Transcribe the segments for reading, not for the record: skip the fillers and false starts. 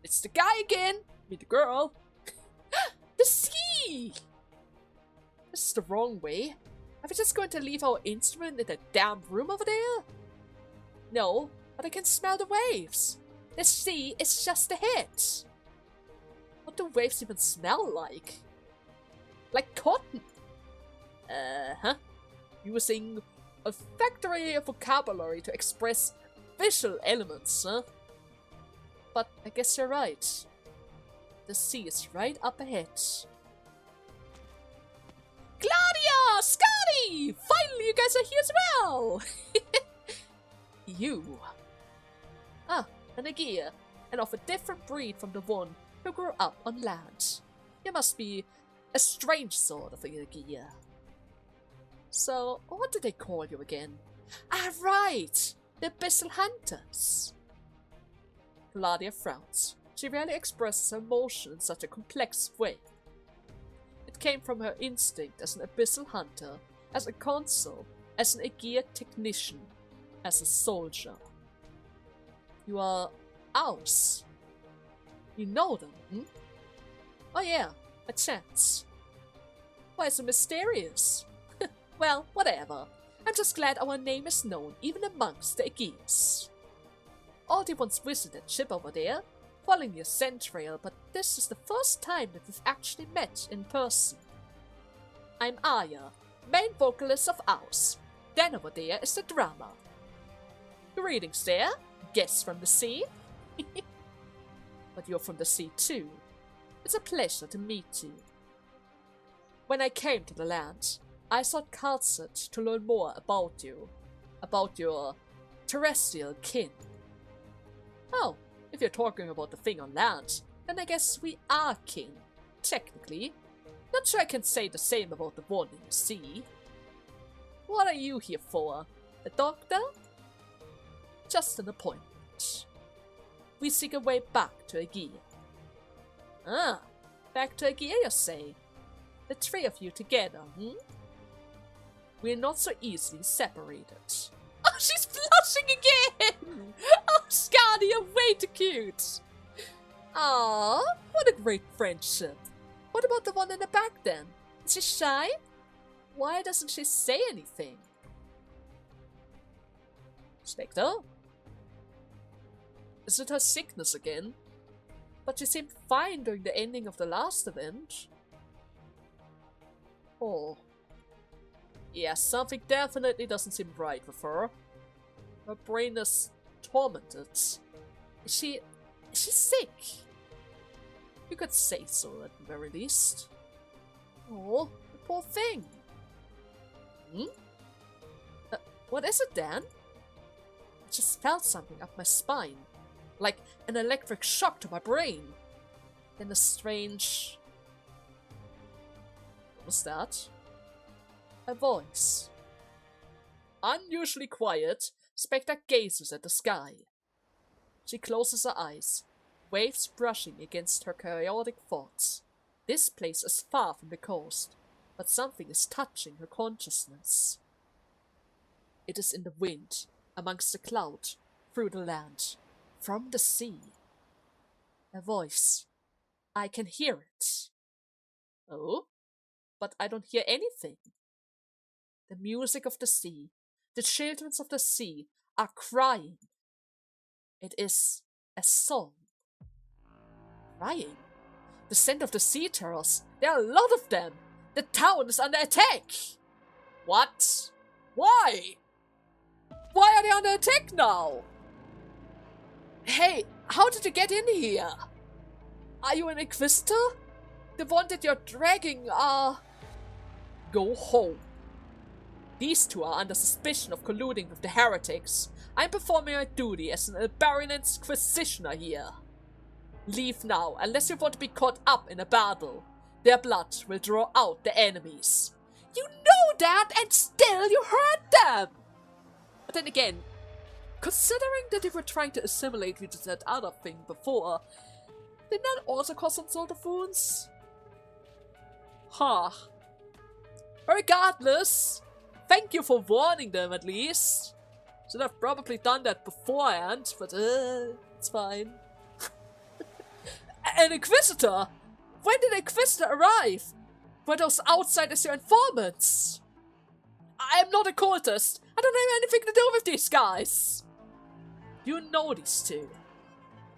It's the guy again! Meet the girl. The sea! This is the wrong way. Are we just going to leave our instrument in that damn room over there? No, but I can smell the waves. The sea is just ahead. What do waves even smell like? Like cotton. Using a factory vocabulary to express visual elements, huh? But I guess you're right. The sea is right up ahead. Claudia! Scotty! Finally, you guys are here as well! You. Ah, an Aegir, and of a different breed from the one who grew up on land. You must be a strange sort of Aegir. So, what did they call you again? Ah, right! The Abyssal Hunters. Claudia frowns. She rarely expresses her emotion in such a complex way. It came from her instinct as an Abyssal Hunter, as a consul, as an Aegir technician, as a soldier. You are ours. You know them, hmm? Oh yeah, a chance. Why so mysterious? Well, whatever. I'm just glad our name is known even amongst the Aegirs. Aldi once visited ship over there, following the ascent trail, but this is the first time that we've actually met in person. I'm Aya, main vocalist of Ours. Then over there is the drama. Greetings there, guests from the sea. But you're from the sea too. It's a pleasure to meet you. When I came to the land, I sought Kalset to learn more about you, about your terrestrial kin. Oh, if you're talking about the thing on land, then I guess we are kin, technically. Not sure I can say the same about the one in the sea. What are you here for? A doctor? Just an appointment. We seek a way back to Aegir. Ah, back to Aegir, you say? The three of you together, hmm? We're not so easily separated. Oh, she's blushing again! Oh, Scotty, you're way too cute! Aww, what a great friendship. What about the one in the back then? Is she shy? Why doesn't she say anything? Spectre? Is it her sickness again? But she seemed fine during the ending of the last event. Oh. Yeah, something definitely doesn't seem right with her. Her brain is tormented. Is she sick? You could say so at the very least. Oh, the poor thing. Hmm? What is it, Dan? I just felt something up my spine. Like an electric shock to my brain. Then a strange... What was that? A voice. Unusually quiet, Spectre gazes at the sky. She closes her eyes, waves brushing against her chaotic thoughts. This place is far from the coast, but something is touching her consciousness. It is in the wind, amongst the cloud, through the land, from the sea. A voice. I can hear it. Oh? But I don't hear anything. The music of the sea, the children of the sea are crying. It is a song. Crying? The scent of the sea terrors. There are a lot of them. The town is under attack. What? Why? Why are they under attack now? Hey, how did you get in here? Are you an Inquisitor? The one that you're dragging, Go home. These two are under suspicion of colluding with the heretics. I'm performing my duty as an Albarian Inquisitioner here. Leave now, unless you want to be caught up in a battle. Their blood will draw out the enemies. You know that, and still you hurt them! But then again, considering that they were trying to assimilate you to that other thing before, didn't that also cause some sort of wounds? Huh. Regardless, thank you for warning them at least. Should have probably done that beforehand, but it's fine. An Inquisitor? When did an Inquisitor arrive? Were those outsiders your informants? I am not a cultist. I don't have anything to do with these guys. You know these two.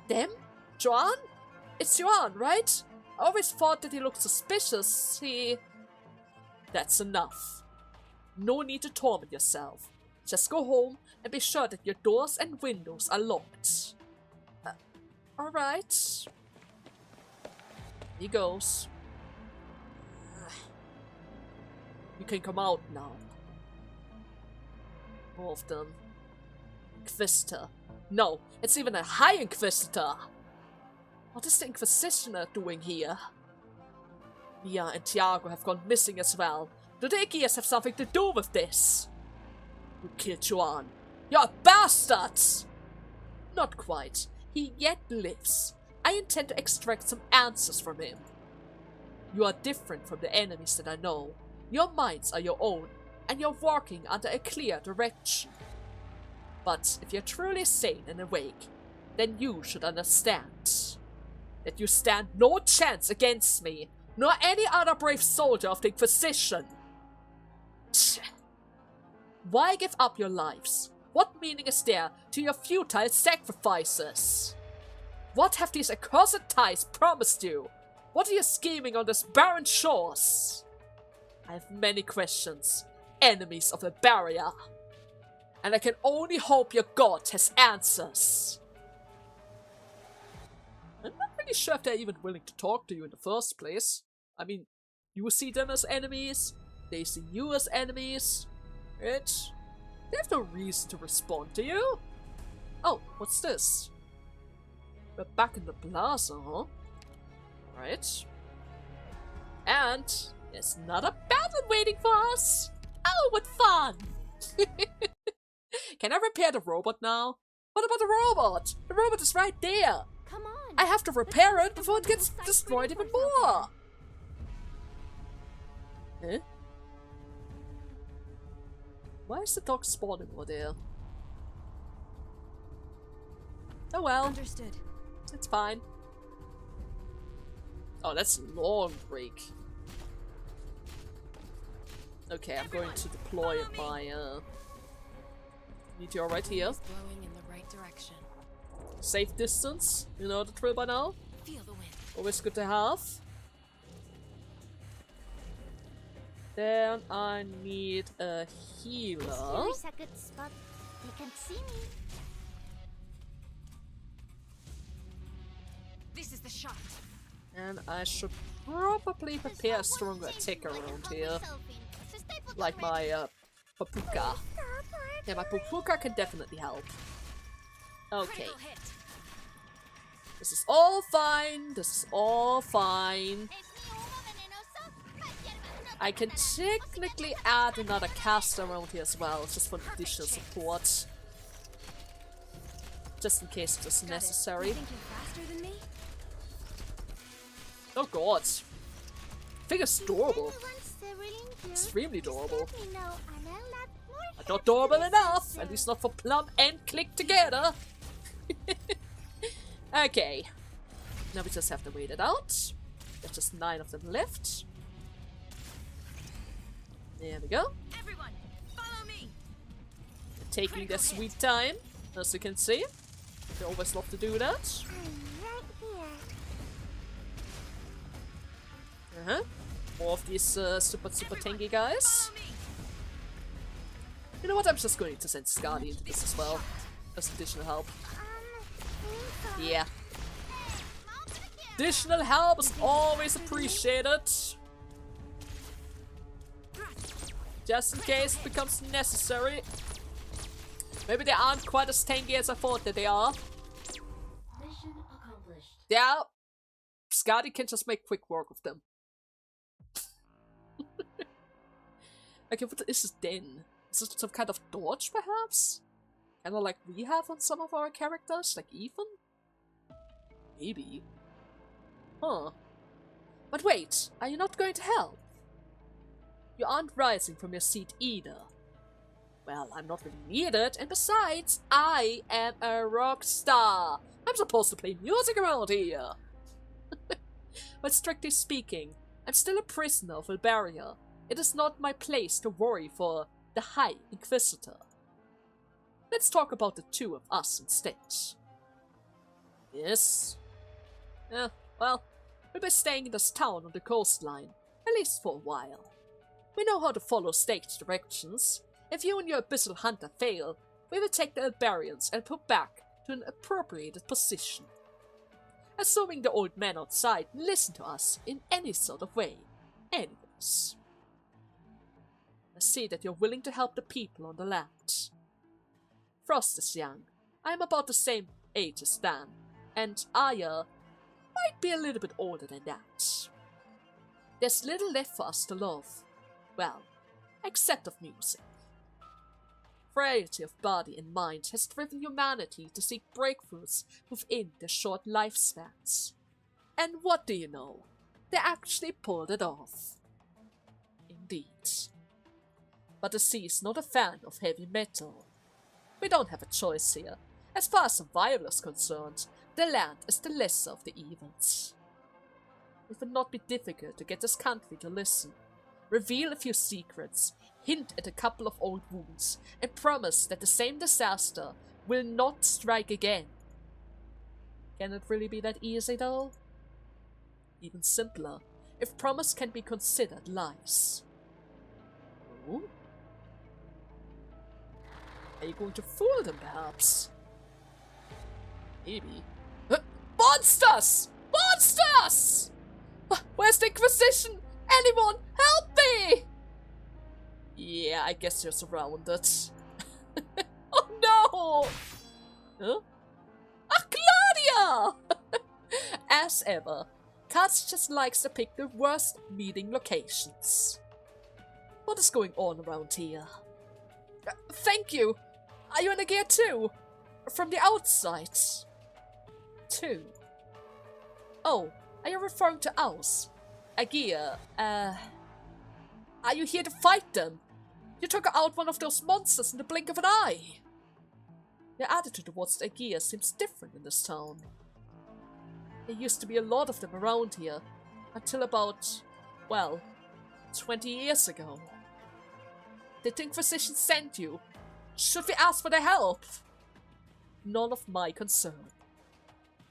Them? Joan? It's Joan, right? I always thought that he looked suspicious. That's enough. No need to torment yourself. Just go home and be sure that your doors and windows are locked. Alright. He goes. You can come out now. More of them. Inquisitor. No, it's even a High Inquisitor. What is the Inquisitioner doing here? Mia and Tiago have gone missing as well. Do the Ikias have something to do with this? You killed Joan. You're a bastard! Not quite. He yet lives. I intend to extract some answers from him. You are different from the enemies that I know. Your minds are your own, and you're walking under a clear direction. But if you're truly sane and awake, then you should understand that you stand no chance against me, nor any other brave soldier of the Inquisition. Why give up your lives? What meaning is there to your futile sacrifices? What have these accursed ties promised you? What are you scheming on these barren shores? I have many questions, enemies of the barrier, and I can only hope your god has answers. I'm not really sure if they're even willing to talk to you in the first place. I mean, you see them as enemies, they see you as enemies. They have no reason to respond to you. Oh, what's this? We're back in the plaza, huh? Right. And there's another battle waiting for us. Oh, what fun! Can I repair the robot now? What about the robot? The robot is right there. Come on. I have to repair it before it gets destroyed even more. Huh? Why is the dog spawning over there? Oh well. Understood. It's fine. Oh, that's a long break. Okay, I'm going to deploy my meteor right here. Blowing in the right direction. Safe distance, you know the drill by now. Feel the wind. Always good to have. Then I need a healer. Here's a good spot. You can see me. This is the shot. And I should probably prepare a stronger attack around here. Like my Papuka. Yeah, my Papuka can definitely help. Okay. This is all fine. This is all fine. I can technically add another caster around here as well, just for additional support. Just in case it is necessary. Oh god. I think it's adorable. Extremely adorable. But not adorable enough! At least not for Plum and Click together! Okay. Now we just have to wait it out. There's just 9 of them left. There we go. Everyone, follow me. They're taking their sweet time, as you can see. They always love to do that. More of these super tanky guys. You know what? I'm just going to send Skadi into this as well. As additional help. Yeah. Additional help is always appreciated. Just in case it becomes necessary. Maybe they aren't quite as tanky as I thought that they are. Mission accomplished. Yeah. Skadi can just make quick work of them. Okay, what is this den? Is this some kind of dodge, perhaps? Kinda like we have on some of our characters, like Ethan? Maybe. Huh. But wait, are you not going to help? You aren't rising from your seat either. Well, I'm not really needed, and besides, I am a rock star. I'm supposed to play music around here. But strictly speaking, I'm still a prisoner of Alberia. It is not my place to worry for the High Inquisitor. Let's talk about the two of us instead. Yes? Well, we'll be staying in this town on the coastline, at least for a while. We know how to follow stage directions. If you and your abyssal hunter fail, we will take the Albarians and put back to an appropriated position. Assuming the old man outside listen to us in any sort of way. Anyways. I see that you're willing to help the people on the land. Frost is young. I am about the same age as Dan, and Aya might be a little bit older than that. There's little left for us to love. Well, except of music. Frailty of body and mind has driven humanity to seek breakthroughs within their short lifespans. And what do you know? They actually pulled it off. Indeed. But the sea is not a fan of heavy metal. We don't have a choice here. As far as survival is concerned, the land is the lesser of the evils. It would not be difficult to get this country to listen, reveal a few secrets, hint at a couple of old wounds, and promise that the same disaster will not strike again. Can it really be that easy, though? Even simpler, if promise can be considered lies. Oh? Are you going to fool them, perhaps? Maybe. Monsters! Monsters! Where's the Inquisition? Anyone, help me! Yeah, I guess you're surrounded. Oh no! Huh? Ah, Claudia! As ever, Katz just likes to pick the worst meeting locations. What is going on around here? Thank you! Are you in a gear too? From the outside? Two. Oh, are you referring to Aus? Agia, are you here to fight them? You took out one of those monsters in the blink of an eye. Your attitude towards the Agia seems different in this town. There used to be a lot of them around here, until about, well, 20 years ago. Did the Inquisition send you? Should we ask for their help? None of my concern.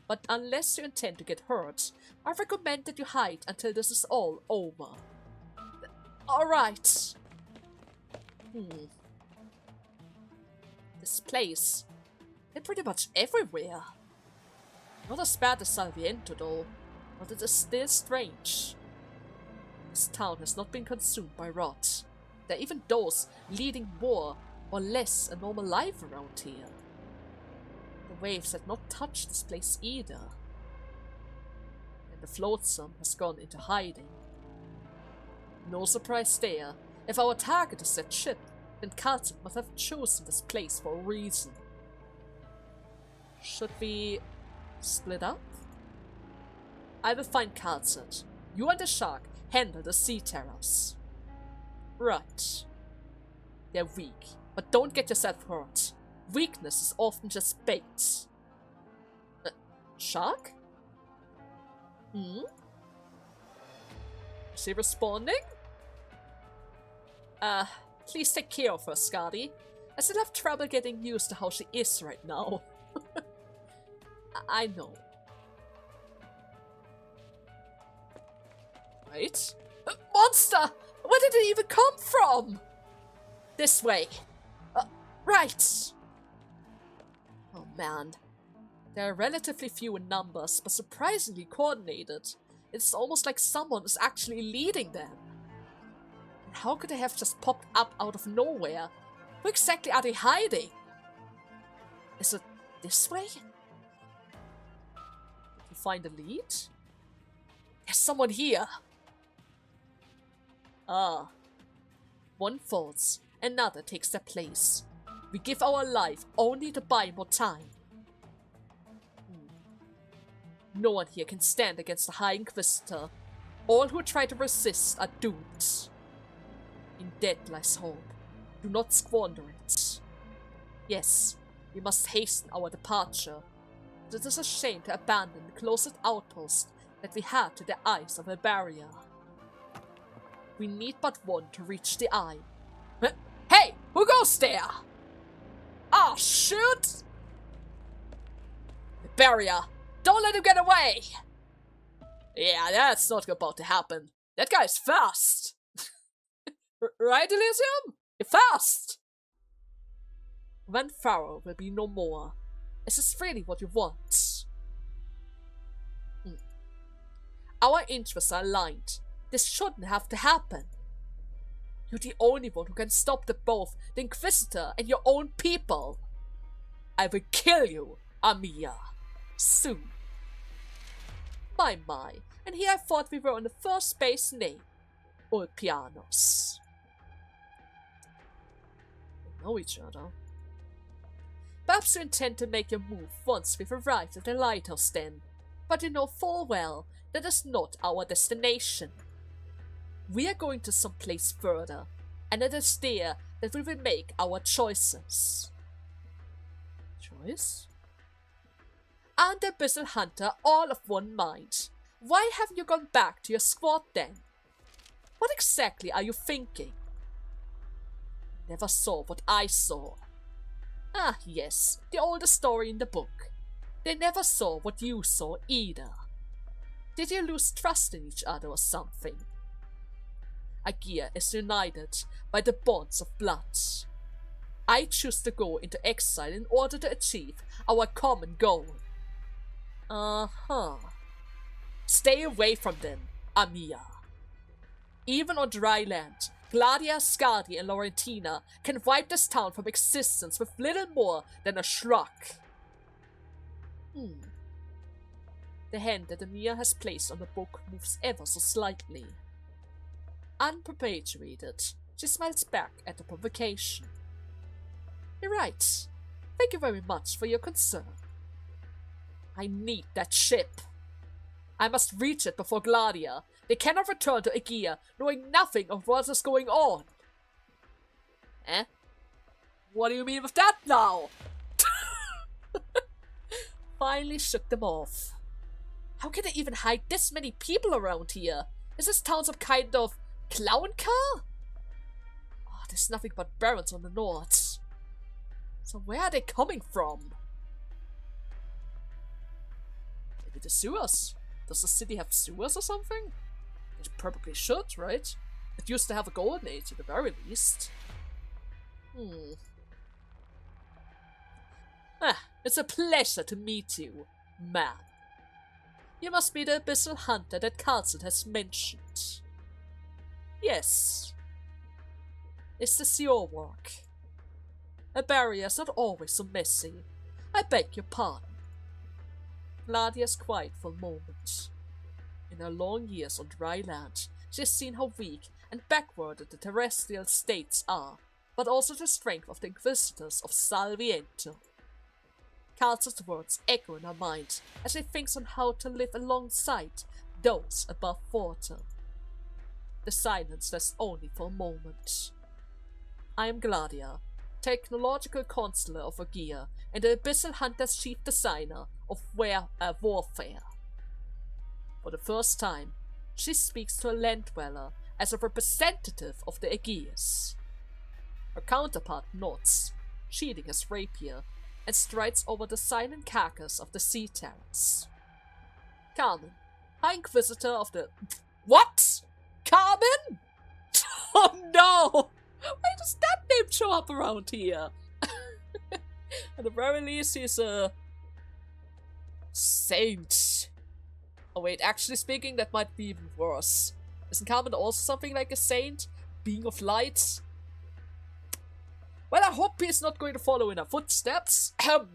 But unless you intend to get hurt, I recommend that you hide until this is all over. Alright. This place, they're pretty much everywhere. Not as bad as Salviento though, but it is still strange. This town has not been consumed by rot. There are even those leading more or less a normal life around here. The waves had not touched this place either. And the flotsam has gone into hiding. No surprise there. If our target is that ship, then Carlton must have chosen this place for a reason. Should we split up? I will find Carlton. You and the shark handle the sea terrors. Right. They're weak, but don't get yourself hurt. Weakness is often just bait. Shark? Is she responding? Please take care of her, Scotty. I still have trouble getting used to how she is right now. I know. Right? Monster! Where did it even come from? This way. Right. Oh man. They are relatively few in numbers, but surprisingly coordinated. It's almost like someone is actually leading them. And how could they have just popped up out of nowhere? Where exactly are they hiding? Is it this way? Did you find a lead? There's someone here. Ah. One falls, another takes their place. We give our life only to buy more time. No one here can stand against the High Inquisitor. All who try to resist are doomed. In death lies hope. Do not squander it. Yes, we must hasten our departure. It is a shame to abandon the closest outpost that we had to the eyes of a barrier. We need but one to reach the eye. Hey! Who goes there? Ah, shoot! The barrier! Don't let him get away! Yeah, that's not about to happen. That guy's fast! Right, Elysium? You're fast! When Pharaoh will be no more. Is this really what you want? Our interests are aligned. This shouldn't have to happen. You're the only one who can stop both the Inquisitor and your own people. I will kill you, Amiya. Soon. My, and here I thought we were on the first base name. Old pianos. We know each other. Perhaps you intend to make your move once we've arrived at the lighthouse then, but you know full well that is not our destination. We are going to someplace further, and it is there that we will make our choices. Choice? And the Abyssal Hunter all of one mind. Why haven't you gone back to your squad then? What exactly are you thinking? Never saw what I saw. Ah, yes, the oldest story in the book. They never saw what you saw either. Did you lose trust in each other or something? Aegir is united by the bonds of blood. I choose to go into exile in order to achieve our common goal. Stay away from them, Amiya. Even on dry land, Gladia, Skadi, and Laurentina can wipe this town from existence with little more than a shrug. The hand that Amiya has placed on the book moves ever so slightly. Unperpetuated, she smiles back at the provocation. You're right. Thank you very much for your concern. I need that ship. I must reach it before Gladia. They cannot return to Aegir knowing nothing of what is going on. Eh? What do you mean with that now? Finally shook them off. How can they even hide this many people around here? Is this town some kind of clown car? Oh, there's nothing but barrens on the north. So where are they coming from? Maybe the sewers? Does the city have sewers or something? It probably should, right? It used to have a golden age at the very least. It's a pleasure to meet you, man. You must be the Abyssal Hunter that Carlson has mentioned. Yes. Is this your work? A barrier's not always so messy. I beg your pardon. Gladia's quiet for a moment. In her long years on dry land, she has seen how weak and backward the terrestrial states are, but also the strength of the Inquisitors of Salviento. Carlson's words echo in her mind as she thinks on how to live alongside those above water. The silence lasts only for a moment. I am Gladia, technological consular of Aegir and the Abyssal Hunter's chief designer of warfare. For the first time, she speaks to a land dweller as a representative of the Aegirs. Her counterpart nods, sheathing his rapier, and strides over the silent carcass of the sea terrors. Carmen, High Inquisitor of the... What? Carmen? Oh no! Why does that name show up around here? At the very least, he's a... saint. Oh wait, actually speaking, that might be even worse. Isn't Carmen also something like a saint? Being of light? Well, I hope he's not going to follow in her footsteps. Either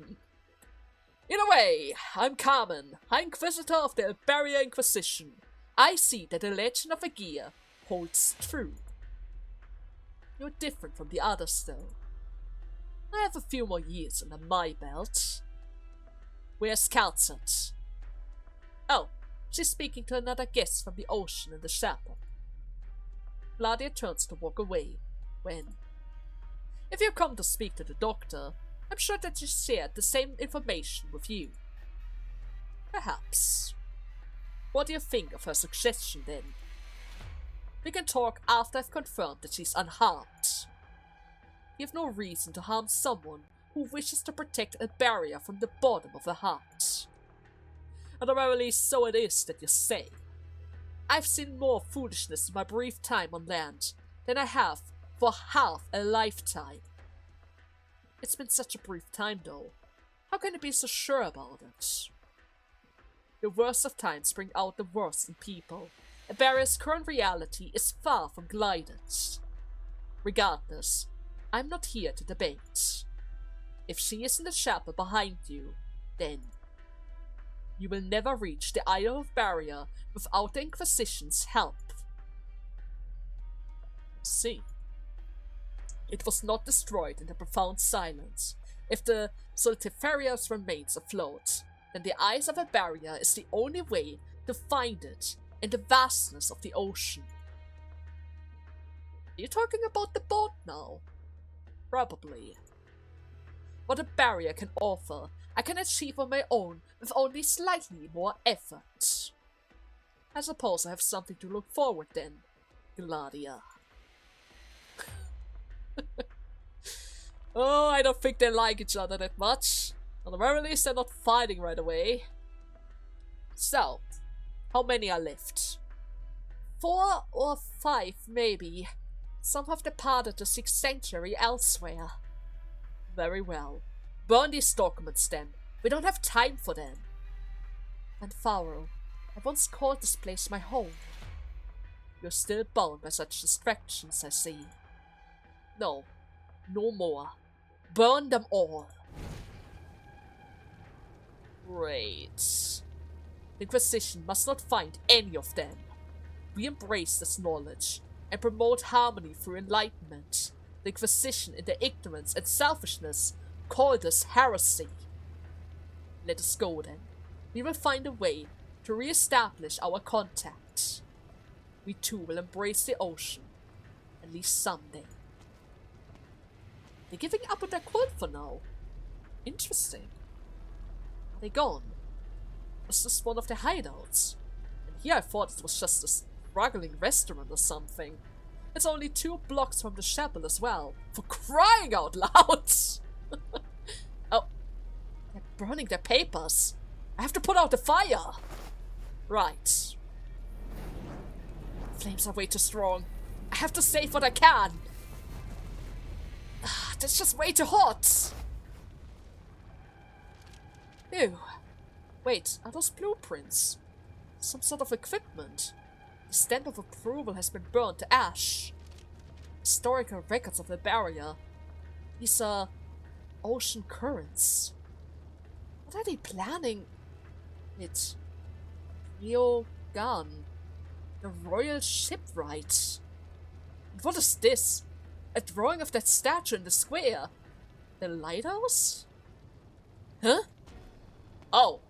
way, I'm Carmen, High Inquisitor of the Barrier Inquisition. I see that the legend of Aegir holds true. You're different from the others, though. I have a few more years under my belt. Where's Calzat? Oh, she's speaking to another guest from the ocean in the chapel. Gladia turns to walk away, when... If you come to speak to the doctor, I'm sure that she shared the same information with you. Perhaps. What do you think of her suggestion then? We can talk after I've confirmed that she's unharmed. You have no reason to harm someone who wishes to protect a barrier from the bottom of the heart. At the very least, so it is that you say. I've seen more foolishness in my brief time on land than I have for half a lifetime. It's been such a brief time though. How can you be so sure about it? The worst of times bring out the worst in people. A barrier's current reality is far from glided. Regardless, I'm not here to debate. If she is in the chapel behind you, then you will never reach the Isle of Barrier without the Inquisition's help. See. It was not destroyed in the profound silence. If the Stultifera's remains afloat, then the eyes of a barrier is the only way to find it in the vastness of the ocean. Are you talking about the boat now? Probably. What a barrier can offer, I can achieve on my own with only slightly more effort. I suppose I have something to look forward then, Gladia. Oh, I don't think they like each other that much. At the very least, they're not fighting right away. So, how many are left? 4 or 5, maybe. Some have departed to seek sanctuary elsewhere. Very well. Burn these documents then. We don't have time for them. And Pharaoh, I once called this place my home. You're still bound by such distractions, I see. No. No more. Burn them all. Great. The Inquisition must not find any of them. We embrace this knowledge and promote harmony through enlightenment. The Inquisition, in their ignorance and selfishness, call this heresy. Let us go then. We will find a way to re-establish our contact. We too will embrace the ocean, at least someday. They're giving up on their quote for now. Interesting. Are they gone? Was this one of the hideouts? And here I thought it was just a struggling restaurant or something. It's only 2 blocks from the chapel as well. For crying out loud! Oh, they're burning their papers. I have to put out the fire. Right. Flames are way too strong. I have to save what I can. That's just way too hot. Ew. Wait, are those blueprints? Some sort of equipment? The stamp of approval has been burned to ash. Historical records of the barrier. These are ocean currents. What are they planning? It. Rio Gun. The royal shipwright. And what is this? A drawing of that statue in the square. The lighthouse? Huh? Oh.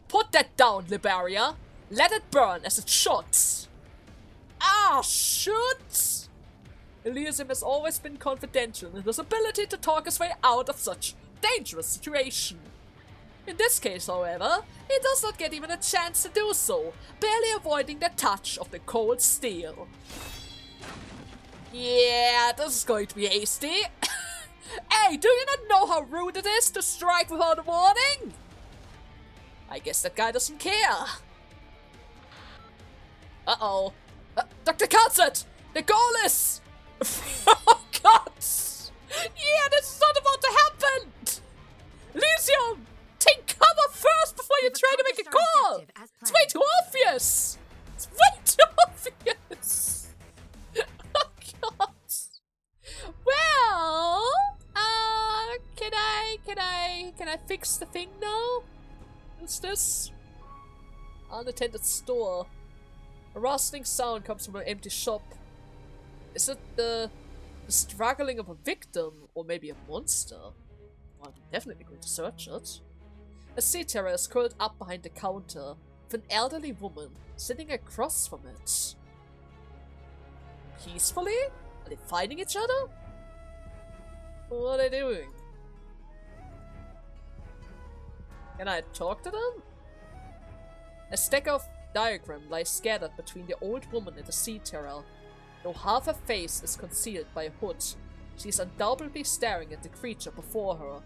Put that down, Liberia. Let it burn as it should. Ah, should? Elysium has always been confidential in his ability to talk his way out of such dangerous situation. In this case, however, he does not get even a chance to do so, barely avoiding the touch of the cold steel. Yeah, this is going to be hasty. Hey, do you not know how rude it is to strike without a warning? I guess that guy doesn't care. Uh-oh. Dr. Calcet! The goal is... Oh, God! Yeah, this is not about to happen! Elysium! Take cover first before you try to make a call! It's way too obvious! It's way too obvious! Oh, God! Well... Can I fix the thing now? What's this? Unattended store. A rustling sound comes from an empty shop. Is it the struggling of a victim, or maybe a monster? Well, I'm definitely going to search it. A seaterer is curled up behind the counter, with an elderly woman sitting across from it. Peacefully? Are they fighting each other? What are they doing? Can I talk to them? A stack of diagram lies scattered between the old woman and the sea terror. Though half her face is concealed by a hood, she is undoubtedly staring at the creature before her.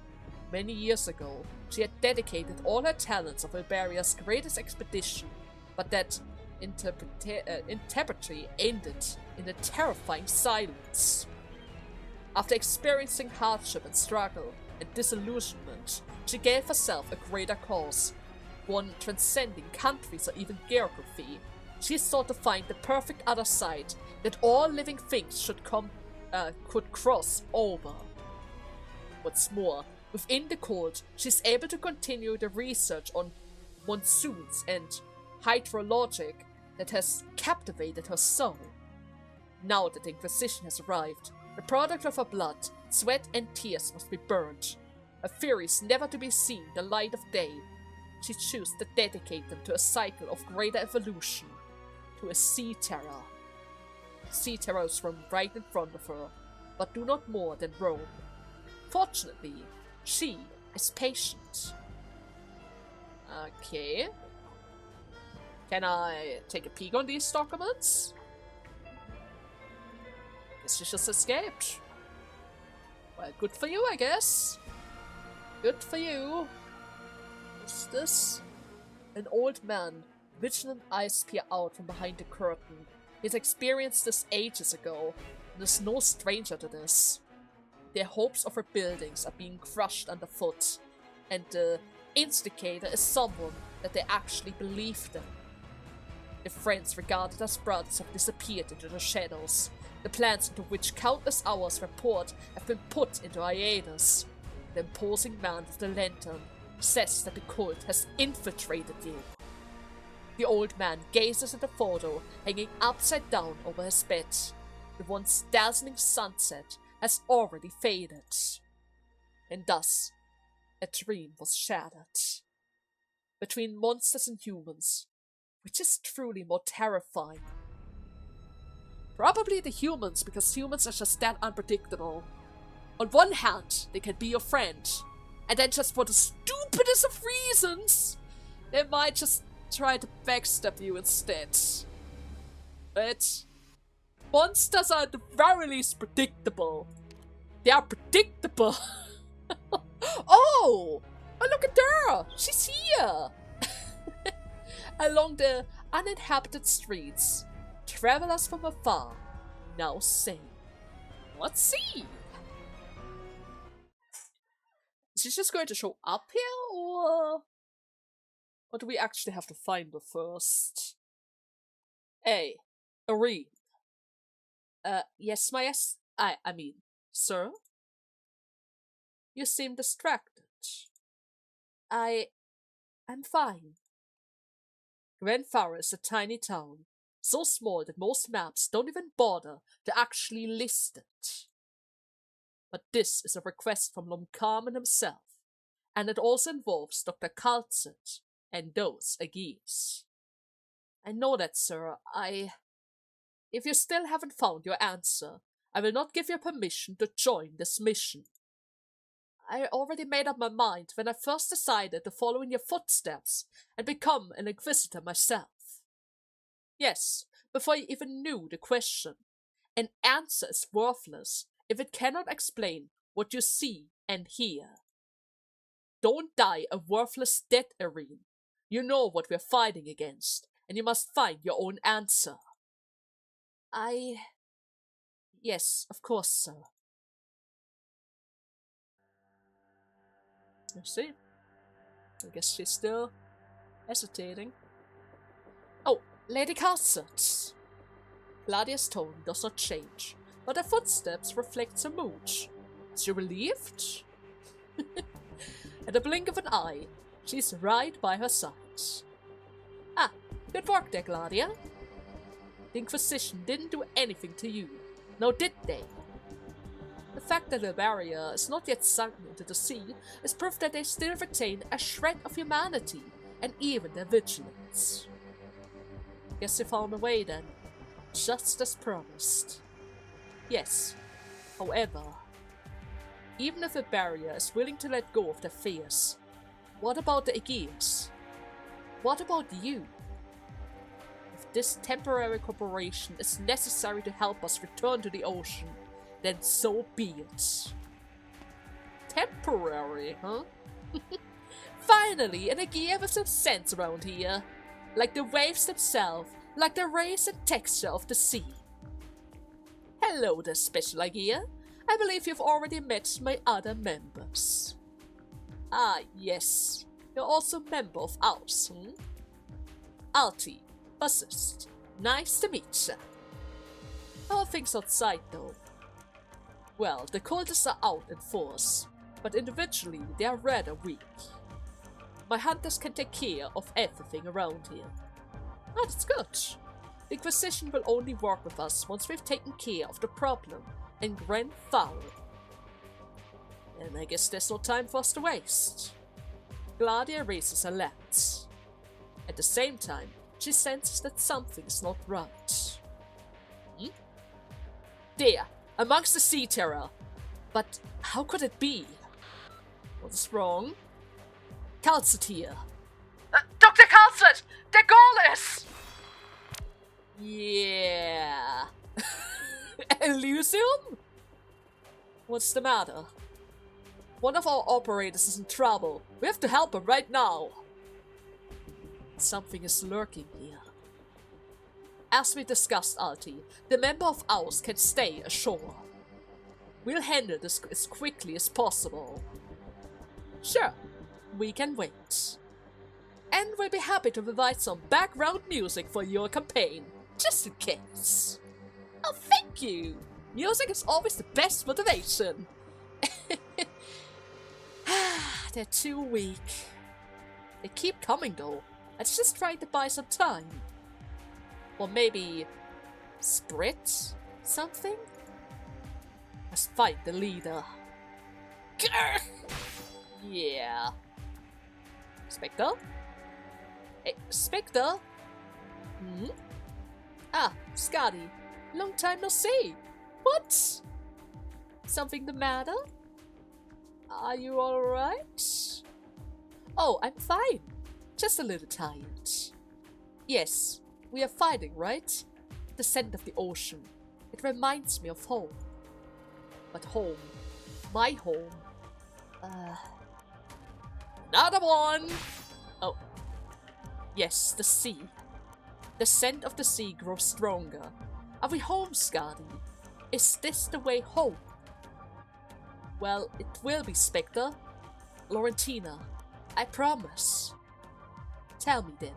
Many years ago, she had dedicated all her talents of Iberia's greatest expedition, but that interpretation ended in a terrifying silence. After experiencing hardship and struggle and disillusionment, she gave herself a greater cause, one transcending countries or even geography. She sought to find the perfect other side that all living things could cross over. What's more, within the cult, she's able to continue the research on monsoons and hydrologic that has captivated her soul. Now that the Inquisition has arrived, the product of her blood, sweat and tears must be burned. Her theories never to be seen the light of day. She chooses to dedicate them to a cycle of greater evolution, to a sea terror. Sea terrors run right in front of her, but do not more than roam. Fortunately, she is patient. Okay. Can I take a peek on these documents? Guess she just escaped. Well, good for you, I guess. Good for you. What's this? An old man, vigilant eyes peer out from behind the curtain. He's experienced this ages ago, and is no stranger to this. Their hopes of rebuildings are being crushed underfoot, and the instigator is someone that they actually believed in. Their friends regarded as brothers have disappeared into the shadows, the plans into which countless hours were poured have been put into hiatus. The imposing man with the lantern says that the cult has infiltrated you. The old man gazes at the photo hanging upside down over his bed. The once dazzling sunset has already faded. And thus, a dream was shattered. Between monsters and humans, which is truly more terrifying? Probably the humans, because humans are just that unpredictable. On one hand, they can be your friend, and then just for the stupidest of reasons, they might just try to backstab you instead. But monsters are at the very least predictable. They are predictable. Oh, look at her! She's here! Along the uninhabited streets, travelers from afar now say, let's see. Is she just going to show up here, or do we actually have to find her first? Hey, Irene. Yes, I mean, sir? You seem distracted. I'm fine. Grenfara is a tiny town, so small that most maps don't even bother to actually list it. But this is a request from Lomcarmen himself, and it also involves Dr. Kaltzit and those Agis. I know that, sir. If you still haven't found your answer, I will not give you permission to join this mission. I already made up my mind when I first decided to follow in your footsteps and become an Inquisitor myself. Yes, before I even knew the question. An answer is worthless if it cannot explain what you see and hear. Don't die a worthless death, Irene. You know what we're fighting against, and you must find your own answer. Yes, of course, sir. I see. I guess she's still hesitating. Oh, Lady Calcet. Gladia's tone does not change, but her footsteps reflect her mood. Is she relieved? At a blink of an eye, she's right by her side. Ah, good work there, Gladia. The Inquisition didn't do anything to you, now did they? The fact that the barrier is not yet sunk into the sea is proof that they still retain a shred of humanity and even their vigilance. Guess they found a way then, just as promised. Yes, however, even if the barrier is willing to let go of their fears, what about the Aegeans? What about you? If this temporary cooperation is necessary to help us return to the ocean, then so be it. Temporary, huh? Finally, an Aegir with some sense around here. Like the waves themselves, like the race and texture of the sea. Hello there, Special Aegir. I believe you've already met my other members. Ah, yes. You're also a member of ours, Alti, bassist. Nice to meet ya. How are things outside, though? Well, the cultists are out in force, but individually they are rather weak. My hunters can take care of everything around here. Oh, that's good. The Inquisition will only work with us once we've taken care of the problem in Grand Foul. And I guess there's no time for us to waste. Gladia raises her lance. At the same time, she senses that something's not right. There, amongst the sea terror. But how could it be? What's wrong? Calcet here. Dr. Calcet! The goal is! Yeah. Elysium? What's the matter? One of our operators is in trouble. We have to help him right now. Something is lurking here. As we discussed, Alti, the member of ours can stay ashore. We'll handle this as quickly as possible. Sure, we can wait. And we'll be happy to provide some background music for your campaign, just in case. Oh, thank you! Music is always the best motivation. They're too weak. They keep coming though. Let's just try to buy some time. Or maybe sprit something? Let's fight the leader. Grr! Yeah. Spectre? Hey, Spectre? Ah, Scotty. Long time no see. What? Something the matter? Are you alright? Oh, I'm fine. Just a little tired. Yes, we are fighting, right? The scent of the ocean. It reminds me of home. But home. My home. Another one! Oh. Yes, the sea. The scent of the sea grows stronger. Are we home, Scotty? Is this the way home? Well, it will be, Spectre. Laurentina, I promise. Tell me then,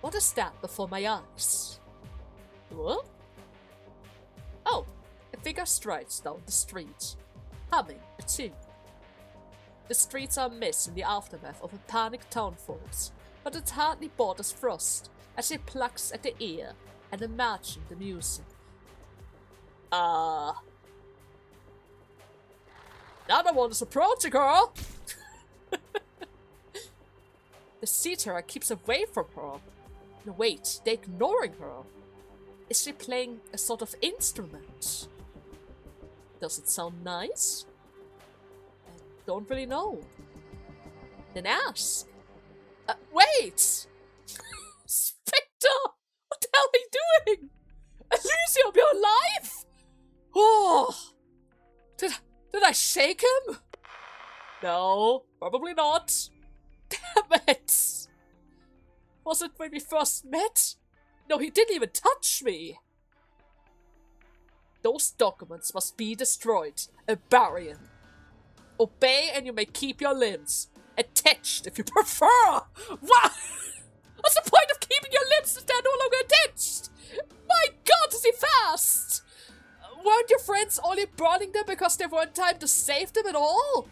what is that before my eyes? What? Oh, a figure strides down the street, humming a tune. The streets are a mess in the aftermath of a panicked townfolk, but it hardly borders Frost as she plucks at the ear and imagines the music. Another one is approaching her! The sea terror keeps away from her. No, wait, they're ignoring her. Is she playing a sort of instrument? Does it sound nice? I don't really know. Then ask. Wait! Spectre! What the hell are you doing? Elysium, you're alive? Oh! Did I shake him? No, probably not. Damn it! Was it when we first met? No, he didn't even touch me. Those documents must be destroyed. A barrier. Obey and you may keep your limbs. Attached if you prefer. What? What's the point of keeping your limbs if they're no longer attached? My god, is he fast? Weren't your friends only burning them because there weren't time to save them at all?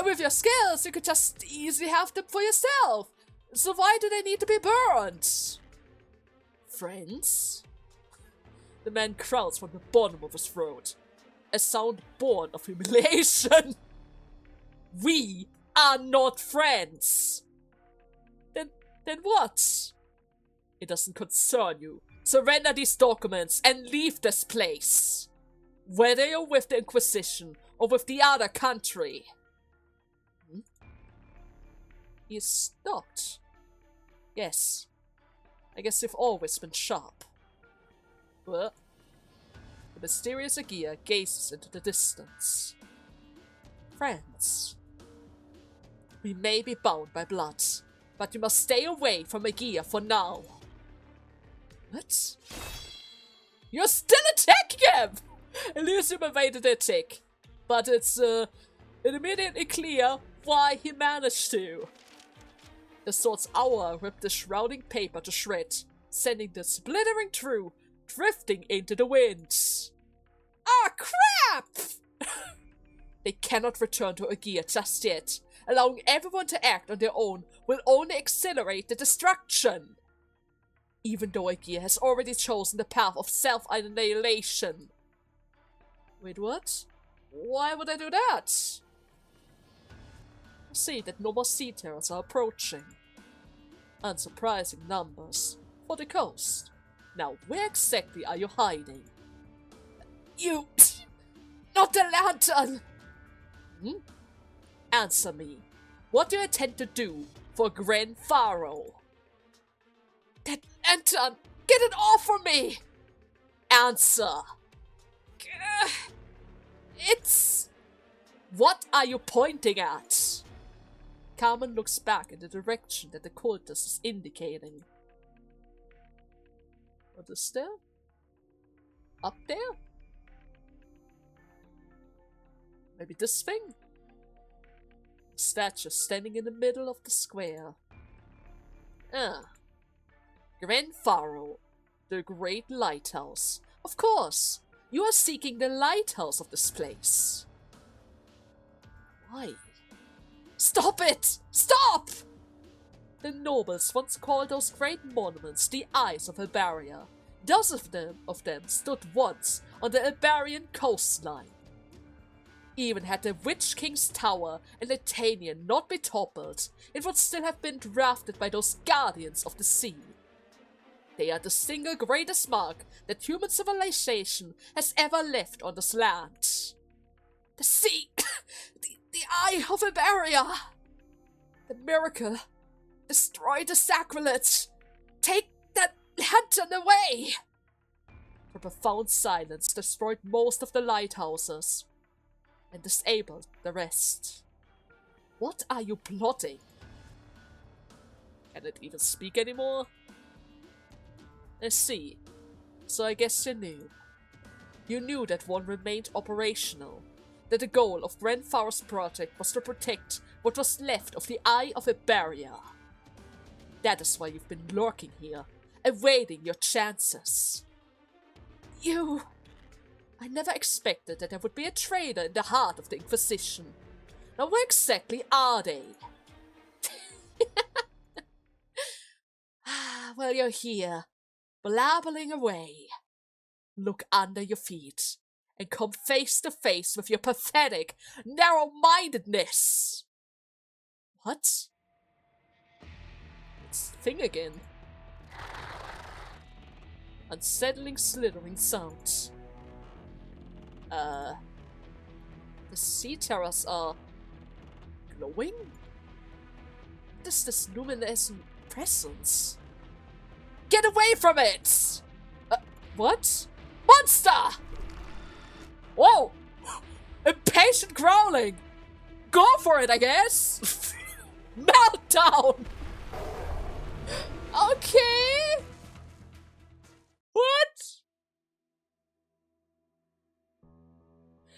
With your skills, you could just easily have them for yourself. So why do they need to be burned? Friends? The man growls from the bottom of his throat. A sound born of humiliation. We are not friends. Then what? It doesn't concern you. Surrender these documents and leave this place. Whether you're with the Inquisition or with the other country. He stopped. Yes. I guess you've always been sharp. What? The mysterious Agia gazes into the distance. Friends. We may be bound by blood, but you must stay away from Agia for now. What? You're still attacking him! Elysium evaded the attack, but it's immediately clear why he managed to. The sword's hour ripped the shrouding paper to shreds, sending the splittering through, drifting into the winds. Ah, crap! They cannot return to Agia just yet. Allowing everyone to act on their own will only accelerate the destruction. Even though Agia has already chosen the path of self-annihilation. Wait, what? Why would I do that? I see that no more sea terrors are approaching. Unsurprising numbers for the coast. Now, where exactly are you hiding? You... not the lantern! Hmm? Answer me. What do you intend to do for Grand Pharaoh? That lantern! Get it off from me! Answer. It's... What are you pointing at? Carmen looks back in the direction that the cultist is indicating. What is there? Up there? Maybe this thing? A statue standing in the middle of the square. Ah. Grand Pharaoh, the Great Lighthouse. Of course, you are seeking the lighthouse of this place. Why? Stop it! Stop! The nobles once called those great monuments the eyes of Iberia. Dozens of them stood once on the Iberian coastline. Even had the Witch King's Tower in Latania not been toppled, it would still have been drafted by those guardians of the sea. They are the single greatest mark that human civilization has ever left on this land. The sea! the eye of Iberia! The miracle! Destroy the sacrilege! Take that lantern away! The profound silence destroyed most of the lighthouses and disabled the rest. What are you plotting? Can it even speak anymore? I see. So I guess you knew. You knew that one remained operational. That the goal of Grand Pharaoh's project was to protect what was left of the Eye of Iberia. That is why you've been lurking here, awaiting your chances. You... I never expected that there would be a traitor in the heart of the Inquisition. Now where exactly are they? Well, you're here, blabbling away. Look under your feet and come face to face with your pathetic narrow-mindedness. What? It's the thing again. Unsettling, slithering sounds. The sea terrors are glowing? What is this luminescent presence? Get away from it! What? Monster! Whoa! Impatient growling! Go for it, I guess! Meltdown! Okay! What?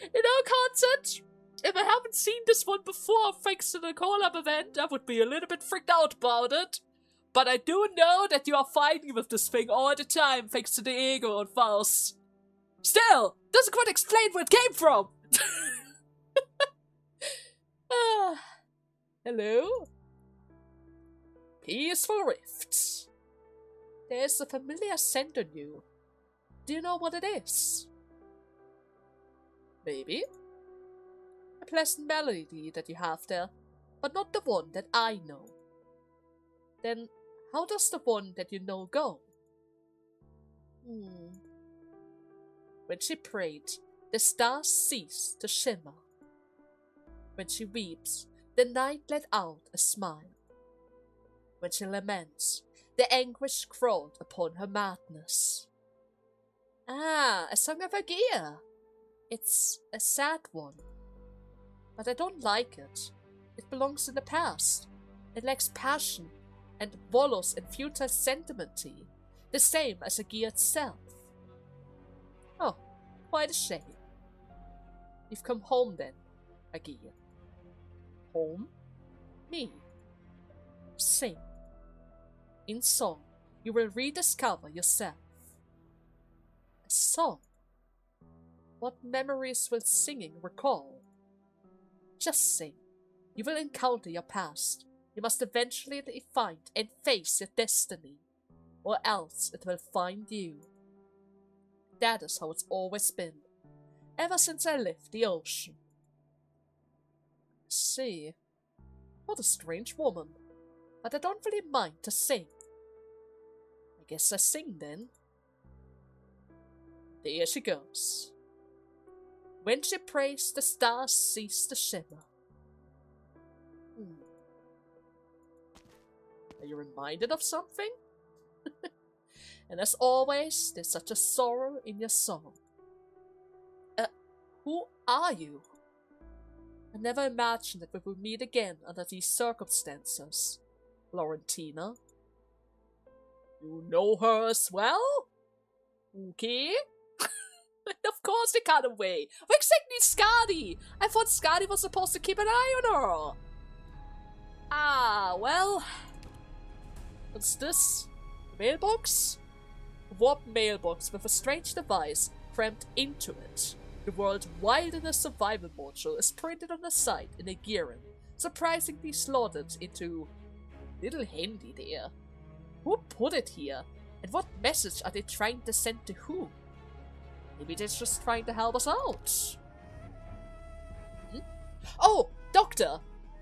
You know, Concert, if I haven't seen this one before thanks to the call-up event, I would be a little bit freaked out about it. But I do know that you are fighting with this thing all the time thanks to the ego and Faust. Still, doesn't quite explain where it came from! Hello? Peaceful Rift. There's a familiar scent on you. Do you know what it is? Maybe. A pleasant melody that you have there, but not the one that I know. Then, how does the one that you know go? When she prayed, the stars ceased to shimmer. When she weeps, the night let out a smile. When she laments, The anguish crawled upon her madness. Ah, a song of Aegea. It's a sad one. But I don't like it. It belongs in the past. It lacks passion and wallows in futile sentimenty, the same as Aegea itself. Oh, quite a shame. You've come home then, Aegea. Home? Me. Sing. In song, you will rediscover yourself. A song? What memories will singing recall? Just sing. You will encounter your past. You must eventually find and face your destiny, or else it will find you. That is how it's always been, ever since I left the ocean. See, what a strange woman, but I don't really mind to sing. I guess I sing then. There she goes. When she prays, the stars cease to shimmer. Are you reminded of something? And as always, there's such a sorrow in your song. Who are you? I never imagined that we would meet again under these circumstances. Florentina. You know her as well? Okay. Of course they got away. We're exactly Skadi. I thought Skadi was supposed to keep an eye on her. Ah, well. What's this? Mailbox? A warped mailbox with a strange device crammed into it. The World Wilderness Survival module is printed on the side in Aegean, surprisingly slotted into little handy there. Who put it here? And what message are they trying to send to who? Maybe they're just trying to help us out. Oh, Doctor!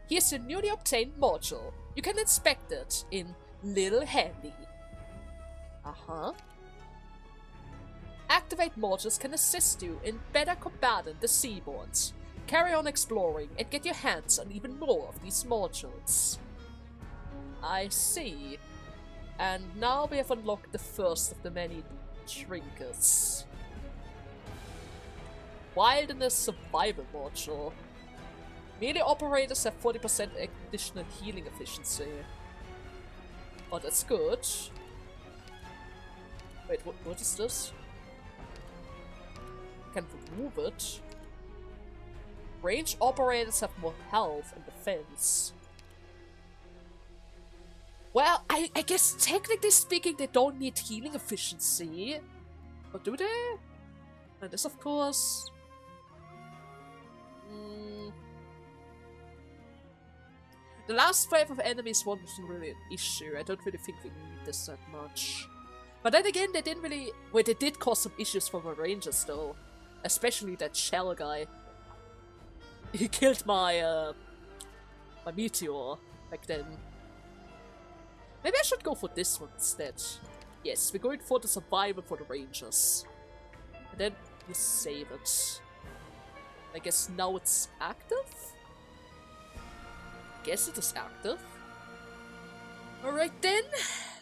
Here's your newly obtained module. You can inspect it in Little Handy. Uh-huh. Activate modules can assist you in better combating the seaboards. Carry on exploring and get your hands on even more of these modules. I see. And now we have unlocked the first of the many trinkets. Wilderness Survival Module. Melee operators have 40% additional healing efficiency. Oh, that's good. Wait, what is this? I can remove it. Range operators have more health and defense. Well, I guess technically speaking they don't need healing efficiency. But do they? And this, of course... The last wave of enemies wasn't really an issue. I don't really think we need this that much. But then again, they didn't really... Well, they did cause some issues for my rangers though. Especially that shell guy. He killed my, my meteor back then. Maybe I should go for this one instead. Yes, we're going for the survival for the rangers. And then we save it. I guess now it's active? Guess it is active. Alright then,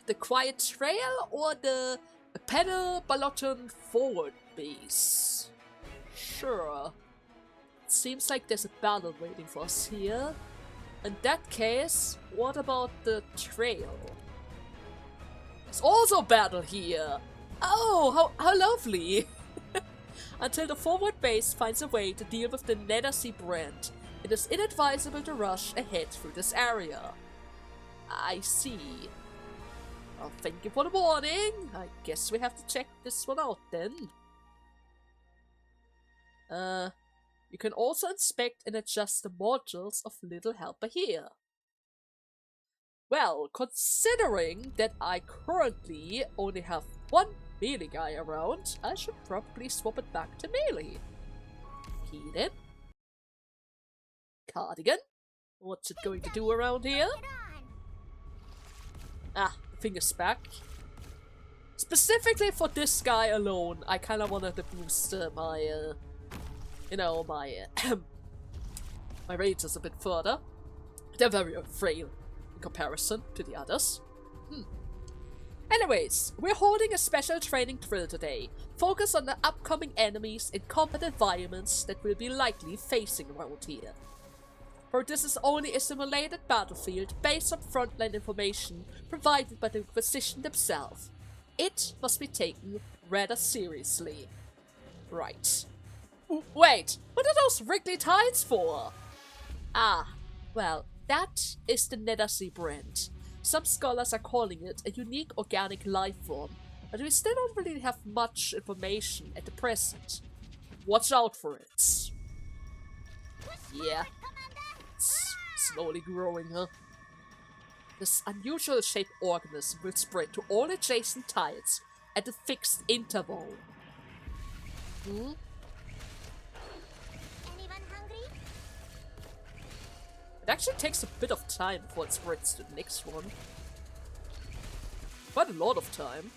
the Quiet Trail or the Pedal Baloton Forward Base. Sure. It seems like there's a battle waiting for us here. In that case, what about the trail? There's also a battle here! Oh, how lovely! Until the forward base finds a way to deal with the Neathersea Brand, it is inadvisable to rush ahead through this area. I see. Well, thank you for the warning. I guess we have to check this one out then. You can also inspect and adjust the modules of Little Helper here. Well, considering that I currently only have one melee guy around, I should probably swap it back to melee. Heated. Cardigan. What's it going to do around here? Ah, the thing is back. Specifically for this guy alone, I kind of wanted to boost my, you know, my, my rangers a bit further. They're very frail in comparison to the others. Anyways, we're holding a special training drill today, focused on the upcoming enemies and combat environments that we'll be likely facing around here. For this is only a simulated battlefield based on frontline information provided by the Inquisition themselves. It must be taken rather seriously. Right. Wait, what are those wriggly tiles for? Ah, well, that is the Neathersea Brand. Some scholars are calling it a unique organic life form, but we still don't really have much information at the present. Watch out for it. Yeah. It's slowly growing, huh? This unusual shaped organism will spread to all adjacent tiles at a fixed interval. Anyone hungry? It actually takes a bit of time before it spreads to the next one. Quite a lot of time.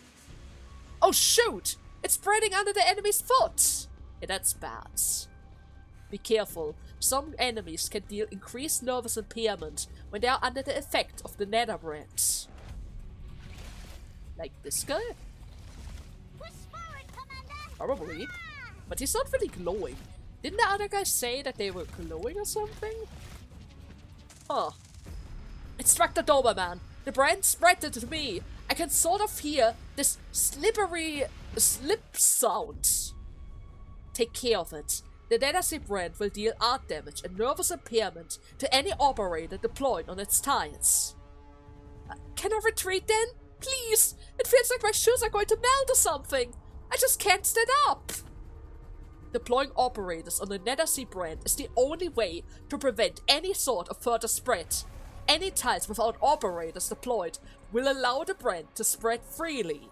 Oh shoot! It's spreading under the enemy's foot! Yeah, that's bad. Be careful. Some enemies can deal increased nervous impairment when they are under the effect of the Nether Brand. Like this guy? Push forward, Commander! Probably. But he's not really glowing. Didn't the other guy say that they were glowing or something? Huh. It struck the Doberman. The brand spread it to me. I can sort of hear this slippery slip sound. Take care of it. The Neathersea Brand will deal art damage and nervous impairment to any operator deployed on its tiles. Can I retreat then? Please! It feels like my shoes are going to melt or something! I just can't stand up! Deploying operators on the Neathersea Brand is the only way to prevent any sort of further spread. Any tiles without operators deployed will allow the brand to spread freely.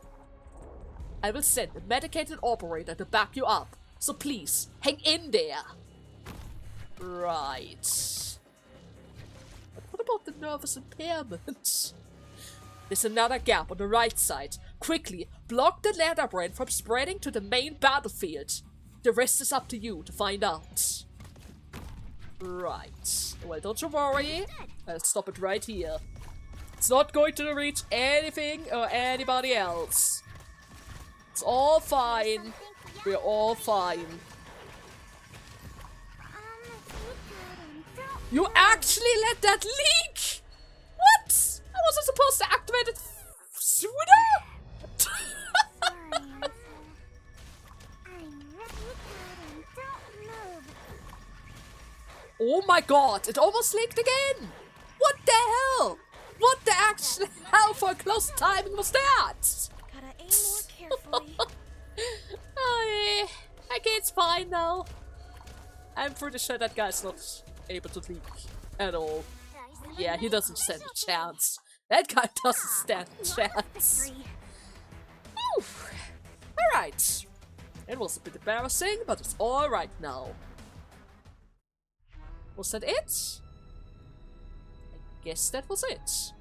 I will send a medicated operator to back you up, so please, hang in there. Right. But what about the nervous impairment? There's another gap on the right side. Quickly, block the Nether Brand from spreading to the main battlefield. The rest is up to you to find out. Right. Well, don't you worry. I'll stop it right here. It's not going to reach anything or anybody else. It's all fine. We're all fine. You actually let that leak? What? I wasn't supposed to activate it sooner? Oh my god, it almost leaked again! What the hell? What the actual hell for close timing was that? Gotta aim more carefully. Okay, it's fine now. I'm pretty sure that guy's not able to leak at all. Yeah, he doesn't stand a chance. That guy doesn't stand a chance. Alright. It was a bit embarrassing, but it's alright now. Was that it? I guess that was it.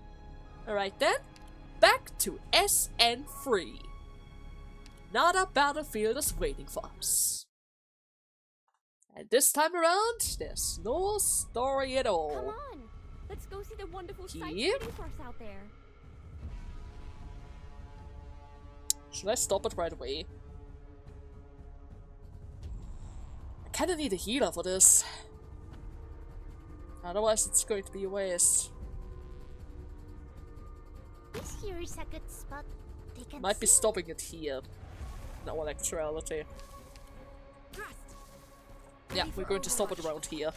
Alright then. Back to SN3. Another battlefield is waiting for us. And this time around, there's no story at all. Come on, let's go see the wonderful sights Here? waiting for us out there. Should I stop it right away? I kinda need a healer for this. Otherwise it's going to be a waste. This here is a good spot. They can Might be see stopping it here. In all actuality. Thrust. Yeah, we're going to stop it around here.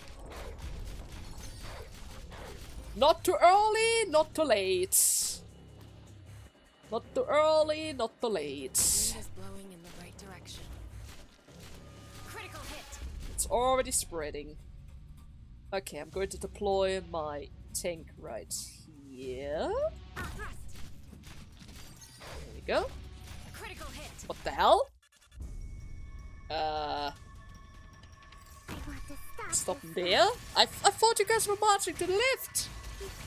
Not too early, not too late. Not too early, not too late. Wind is blowing in the right direction. Critical hit. It's already spreading. Okay, I'm going to deploy my tank right here. Thrust. There we go. Critical hit. What the hell? I want to Stop him there. I thought you guys were marching to the left.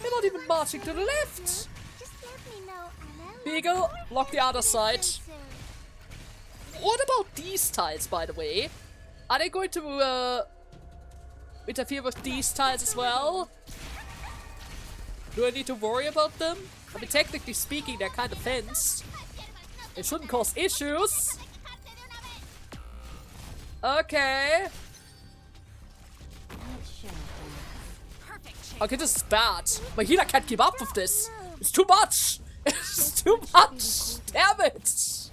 You're not even marching to the left. Just let me know and I'll Beagle, block the other side. soon. What about these tiles, by the way? Are they going to interfere with these tiles as well? Do I need to worry about them? I mean, technically speaking, they're kind of fenced. It shouldn't cause issues. Okay. Okay, this is bad. My healer can't keep up with this. It's too much. It's too much. Damn it.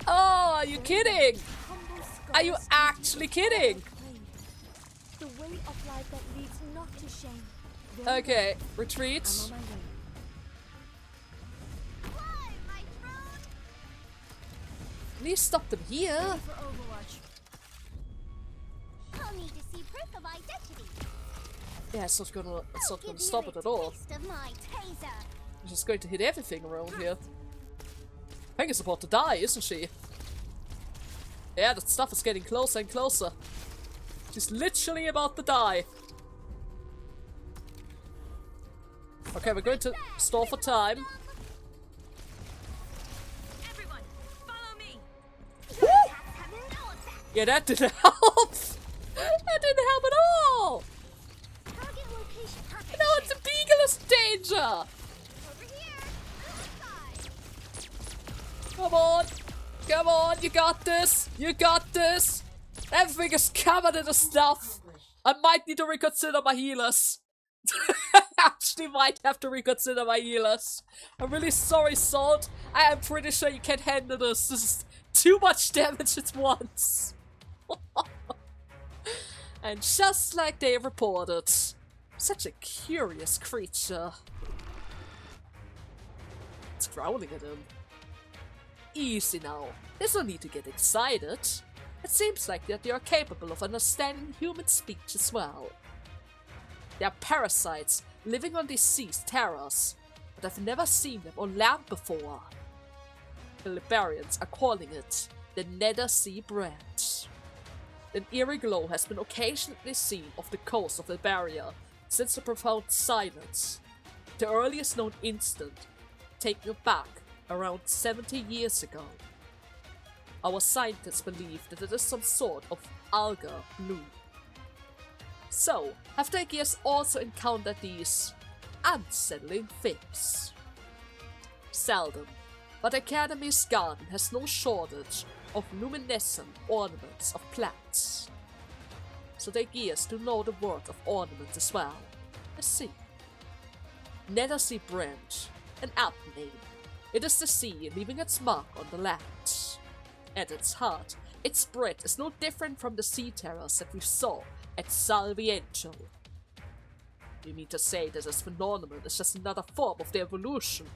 Oh, are you kidding? Are you actually kidding? The way of life that leads not to shame. Okay, retreat. Please stop them here. I'll need to see proof of identity. Yeah, it's not gonna stop it at all. Taste of my taser. She's just going to hit everything around here. Peg is about to die, isn't she? Yeah, that stuff is getting closer and closer. She's literally about to die. Okay, we're going to stall for time. Everyone, follow me. Yeah, that didn't help. That didn't help at all. Target location. Perfect. No, it's a beagle is danger. Over here. Come on. Come on, you got this. You got this. Everything is covered in the stuff. I might need to reconsider my healers. Actually might have to reconsider my healers. I'm really sorry, Salt. I am pretty sure you can't handle this. This is too much damage at once. And just like they reported, such a curious creature. It's growling at him. Easy now. There's no need to get excited. It seems like that they are capable of understanding human speech as well. They are parasites living on these seas terrors, but I've never seen them on land before. The Liberians are calling it the Neathersea Brand. An eerie glow has been occasionally seen off the coast of Liberia since the profound silence, the earliest known instant taken back around 70 years ago. Our scientists believe that it is some sort of alga bloom. So, have the gears also encountered these unsettling things? Seldom, but Academy's garden has no shortage of luminescent ornaments of plants. So the gears do know the word of ornament as well. Let's see. Neathersea Brand, an apt name. It is the sea leaving its mark on the land. At its heart, its spread is no different from the sea terrors that we saw at Salviento. You mean to say that this phenomenon is just another form of the evolution?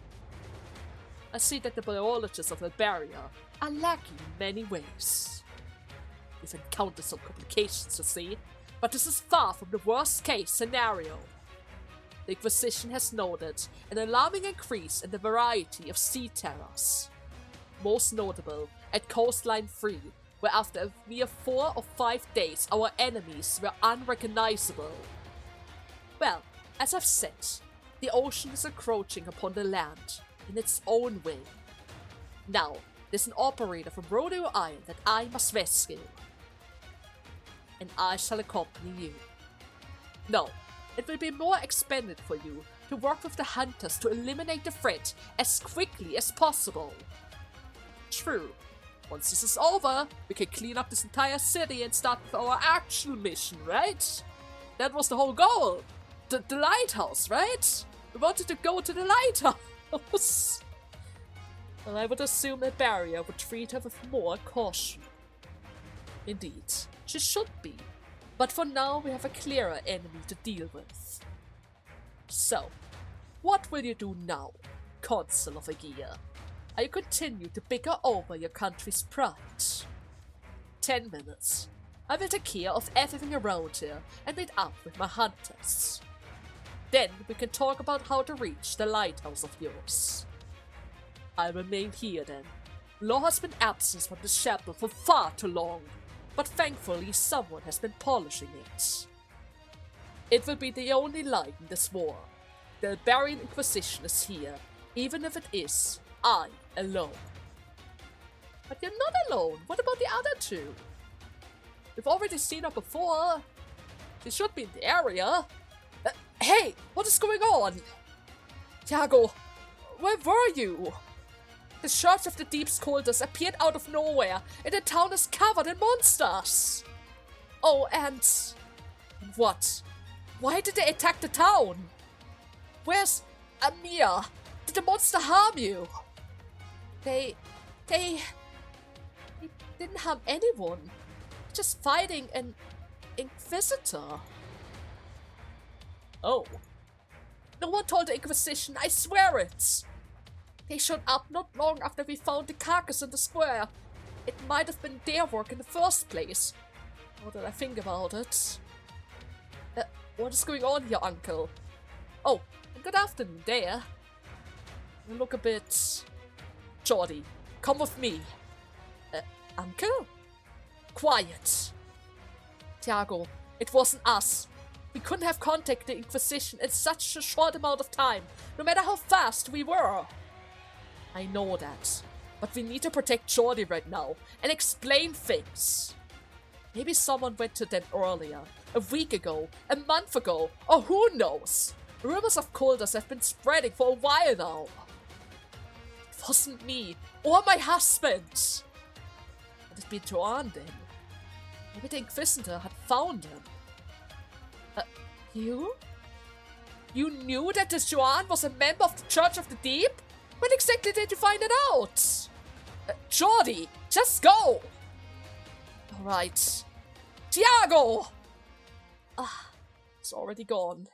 I see that the biologists of Liberia are lacking in many ways. We've encountered some complications, you see, but this is far from the worst case scenario. The Inquisition has noted an alarming increase in the variety of sea terrors. Most notable at Coastline 3, where after a mere 4 or 5 days our enemies were unrecognizable. Well, as I've said, the ocean is encroaching upon the land in its own way. Now, there's an operator from Rodeo Island that I must rescue. And I shall accompany you. No, it will be more expended for you to work with the hunters to eliminate the threat as quickly as possible. True, once this is over, we can clean up this entire city and start with our actual mission, right? That was the whole goal. The lighthouse, right? We wanted to go to the lighthouse. Well, I would assume that Barrier would treat her with more caution. Indeed, she should be. But for now, we have a clearer enemy to deal with. So, what will you do now, Consul of Aegea? Are you continue to bicker over your country's pride? 10 minutes. I will take care of everything around here and meet up with my hunters. Then we can talk about how to reach the lighthouse of yours. I'll remain here then. Law has been absent from the chapel for far too long, but thankfully someone has been polishing it. It will be the only light in this war. The Iberian Inquisition is here, even if it is I alone. But you're not alone. What about the other two? We've already seen her before. She should be in the area. Hey, what is going on? Tiago, Where were you? The Church of the Deep's cultists appeared out of nowhere, and the town is covered in monsters. Oh, and... what? Why did they attack the town? Where's Amir? Did the monster harm you? They didn't harm anyone. Just fighting an Inquisitor. Oh. No one told the Inquisition, I swear it! They showed up not long after we found the carcass in the square. It might have been their work in the first place. Now that I think about it. What is going on here, Uncle? Oh, good afternoon there. You look a bit... Jordy, come with me. Uncle? Quiet. Tiago, it wasn't us. We couldn't have contacted the Inquisition in such a short amount of time, no matter how fast we were. I know that, but we need to protect Jordy right now and explain things. Maybe someone went to them earlier, a week ago, a month ago, or who knows? Rumors of cultists have been spreading for a while now. It wasn't me, or my husband. Had it been Joanne then? Maybe the Inquisitor had found him. You? You knew that this Joanne was a member of the Church of the Deep? When exactly did you find it out? Jordy, just go! Alright. Tiago! Ah, it's already gone.